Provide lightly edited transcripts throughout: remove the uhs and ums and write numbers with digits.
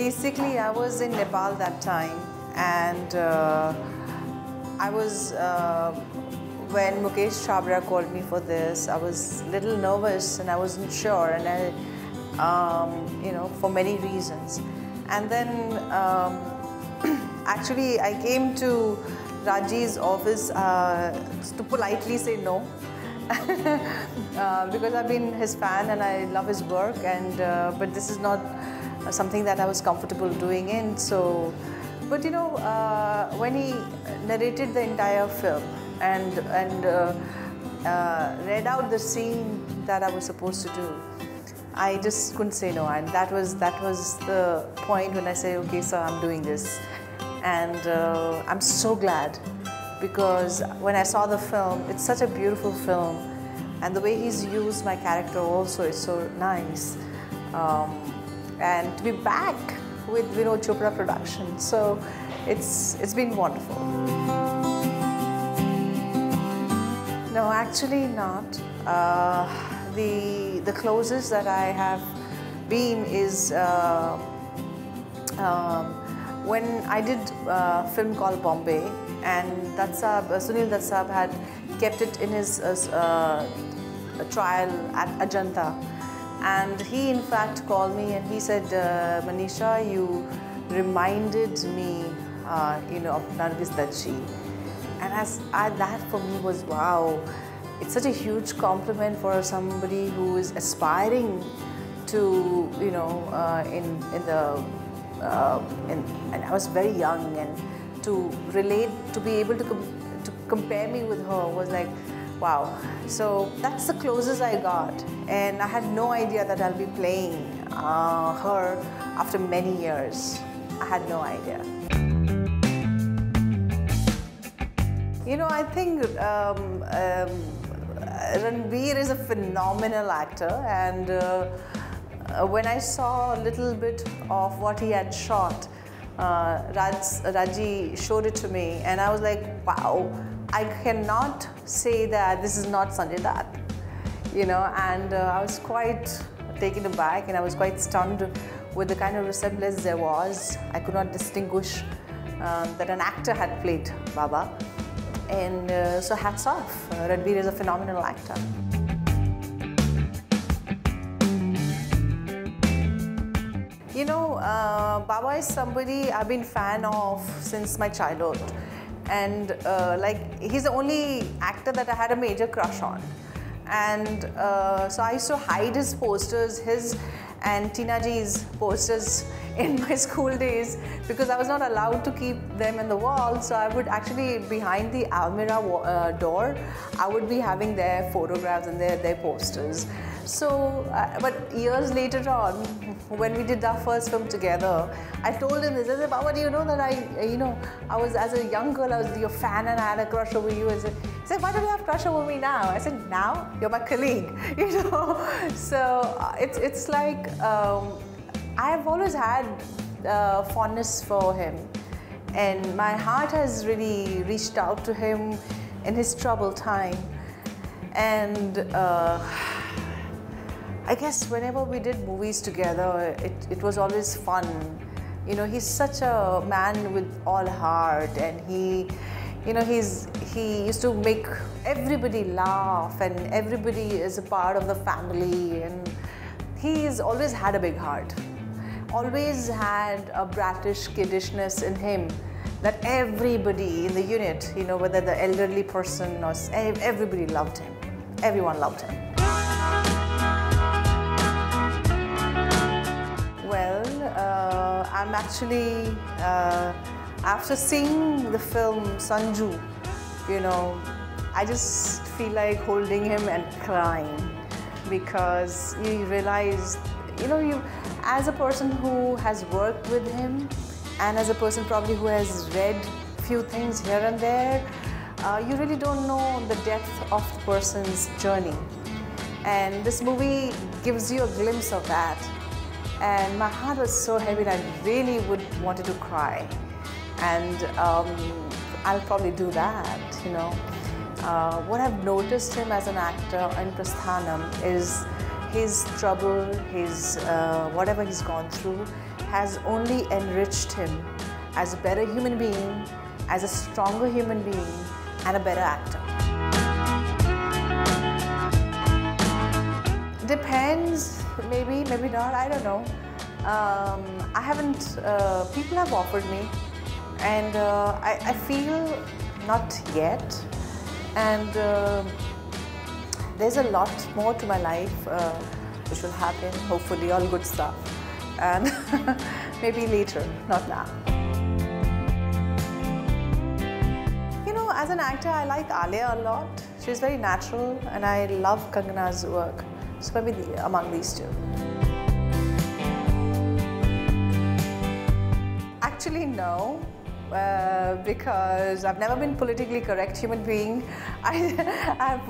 basically, I was in Nepal that time, and I was when Mukesh Chabra called me for this. I was a little nervous, and I wasn't sure, and you know, for many reasons. And then actually, I came to Raji's office to politely say no. Because I've been his fan and I love his work, and but this is not something that I was comfortable doing in. So, but you know, when he narrated the entire film and read out the scene that I was supposed to do, I just couldn't say no, and that was the point when I said, okay, sir, I'm doing this, and I'm so glad. Because when I saw the film, it's such a beautiful film, and the way he's used my character also is so nice. And to be back with Vinod Chopra production, so it's been wonderful. No, actually not. The closest that I have been is when I did a film called Bombay. And Sunil Dutt Sahab had kept it in his trial at Ajanta. And he in fact called me and he said, Manisha, you reminded me you know, of Ranbir Kapoor. And that for me was wow. It's such a huge compliment for somebody who is aspiring to, you know, and I was very young, and to relate, to be able to compare me with her was like, wow. So that's the closest I got, and I had no idea that I'll be playing her after many years. I had no idea. You know, I think Ranbir is a phenomenal actor, and when I saw a little bit of what he had shot, Raji showed it to me, and I was like, wow, I cannot say that this is not Sanjay Dutt, you know, and I was quite taken aback, and I was quite stunned with the kind of resemblance there was. I could not distinguish that an actor had played Baba, and so hats off. Ranbir is a phenomenal actor. You know, Baba is somebody I've been fan of since my childhood, and like, he's the only actor that I had a major crush on, and so I used to hide his posters, his and Tina G's posters in my school days, because I was not allowed to keep them in the wall. So I would actually, behind the Almirah door, I would be having their photographs and their posters. So, but years later on, when we did our first film together, I told him this. I said, Baba, do you know that I was, as a young girl, I was your fan and I had a crush over you. He said, why do you have a crush over me now? I said, now? You're my colleague, you know. So it's like, I have always had fondness for him. And my heart has really reached out to him in his troubled time. And I guess whenever we did movies together, it was always fun. You know, he's such a man with all heart, and he used to make everybody laugh, and everybody is a part of the family, and he's always had a big heart. Always had a bratish kiddishness in him that everybody in the unit, you know, whether the elderly person or everybody loved him. Everyone loved him. Well, I'm actually, after seeing the film Sanju, you know, I just feel like holding him and crying, because you realize, you know, as a person who has worked with him, and as a person probably who has read few things here and there, you really don't know the depth of the person's journey. And this movie gives you a glimpse of that. And my heart was so heavy that I really wanted to cry. And I'll probably do that, you know. What I've noticed him as an actor in Prasthanam is his trouble, his whatever he's gone through, has only enriched him as a better human being, as a stronger human being, and a better actor. Depends, maybe, maybe not, I don't know. I haven't, people have offered me, and I feel not yet. And there's a lot more to my life which will happen, hopefully all good stuff. And maybe later, not now. You know, as an actor, I like Alia a lot. She's very natural, and I love Kangana's work. So maybe among these two. Actually, no. Because I've never been politically correct human being. I've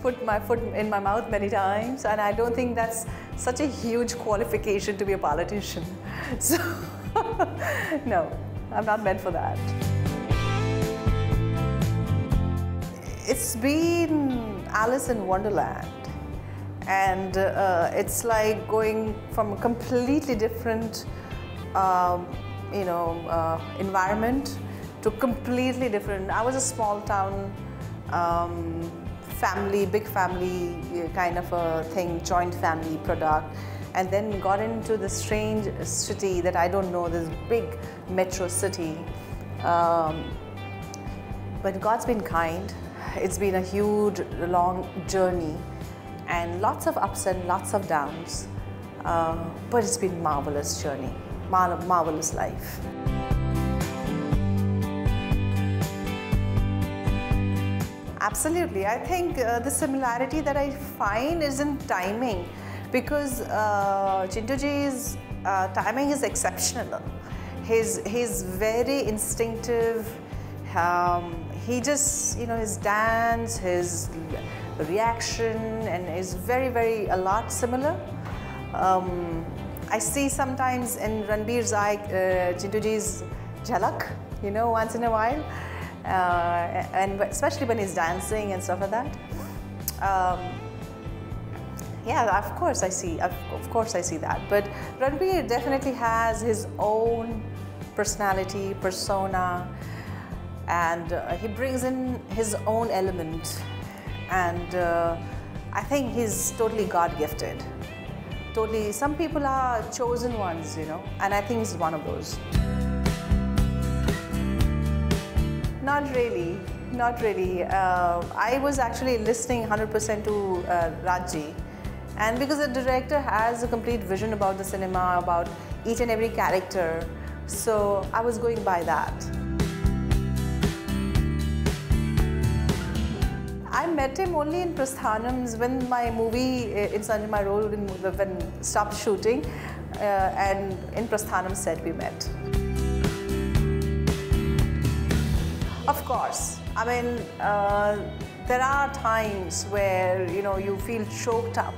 put my foot in my mouth many times, and I don't think that's such a huge qualification to be a politician. So, no, I'm not meant for that. It's been Alice in Wonderland, and it's like going from a completely different environment to completely different. I was a small town family, big family kind of a thing, joint family product, and then got into the strange city that I don't know, this big metro city. But God's been kind. It's been a huge, long journey, and lots of ups and lots of downs. But it's been a marvelous journey. Marvelous life. Absolutely. I think the similarity that I find is in timing, because Chintuji's timing is exceptional. He's very instinctive. He just, his dance, his reaction, and is very, a lot similar. I see sometimes in Ranbir's eye, Chintuji's jhalak, once in a while, and especially when he's dancing and stuff like that. Yeah, of course I see that. But Ranbir definitely has his own personality, persona, and he brings in his own element, and I think he's totally God-gifted. Totally, some people are chosen ones, and I think he's one of those. Not really, not really. I was actually listening 100% to Raji, and because the director has a complete vision about the cinema, about each and every character, so I was going by that. I met him only in Prasthanams when my movie in Sanju, my role when stopped shooting, and in Prasthanam set we met. Of course, I mean, there are times where you feel choked up,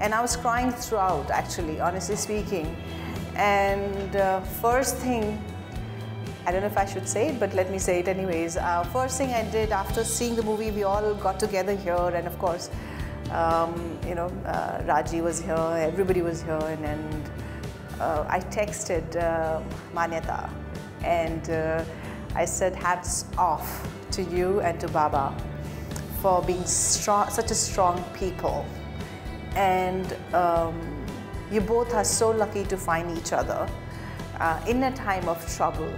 and I was crying throughout, actually, honestly speaking. And first thing, I don't know if I should say it, but let me say it anyways. First thing I did after seeing the movie, we all got together here, and of course, Raji was here, everybody was here, and I texted Manyata, and I said, hats off to you and to Baba for being strong, such a strong people, and you both are so lucky to find each other in a time of trouble.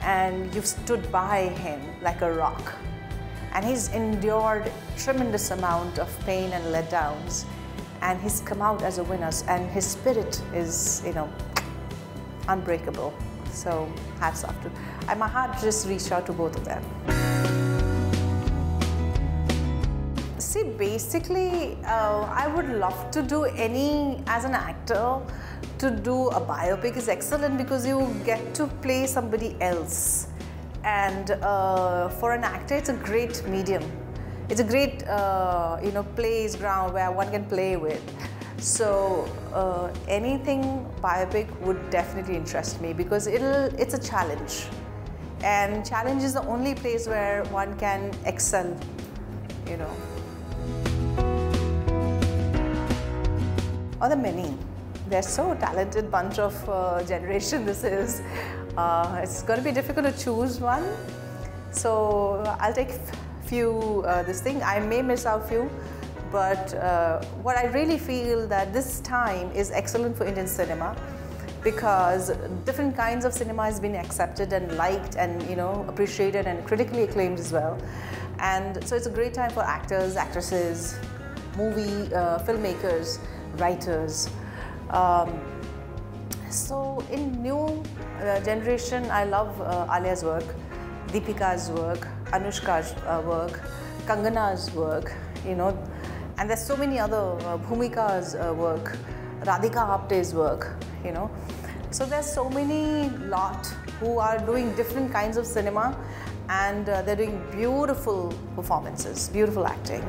And you've stood by him like a rock, and he's endured tremendous amount of pain and letdowns, and he's come out as a winner, and his spirit is, unbreakable. So hats off to, and my heart just reached out to both of them. See, basically, I would love to do as an actor, to do a biopic is excellent because you get to play somebody else. And for an actor, it's a great medium. It's a great, place ground where one can play with. So anything biopic would definitely interest me because it's a challenge. And challenge is the only place where one can excel, Or the many. They're so talented bunch of generation this is. It's going to be difficult to choose one. So I'll take few this thing. I may miss out few, but what I really feel that this time is excellent for Indian cinema, because different kinds of cinema has been accepted and liked and appreciated and critically acclaimed as well. And so it's a great time for actors, actresses, movie filmmakers, writers. So in new generation, I love Alia's work, Deepika's work, Anushka's work, Kangana's work, and there's so many other, Bhumika's work, Radhika Apte's work, So there's so many lot who are doing different kinds of cinema, and they're doing beautiful performances, beautiful acting.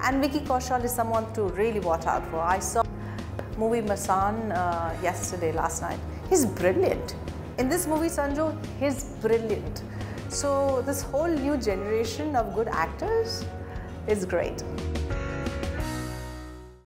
And Vicky Kaushal is someone to really watch out for. I saw movie Masan last night. He's brilliant. In this movie, Sanju, he's brilliant. So this whole new generation of good actors is great.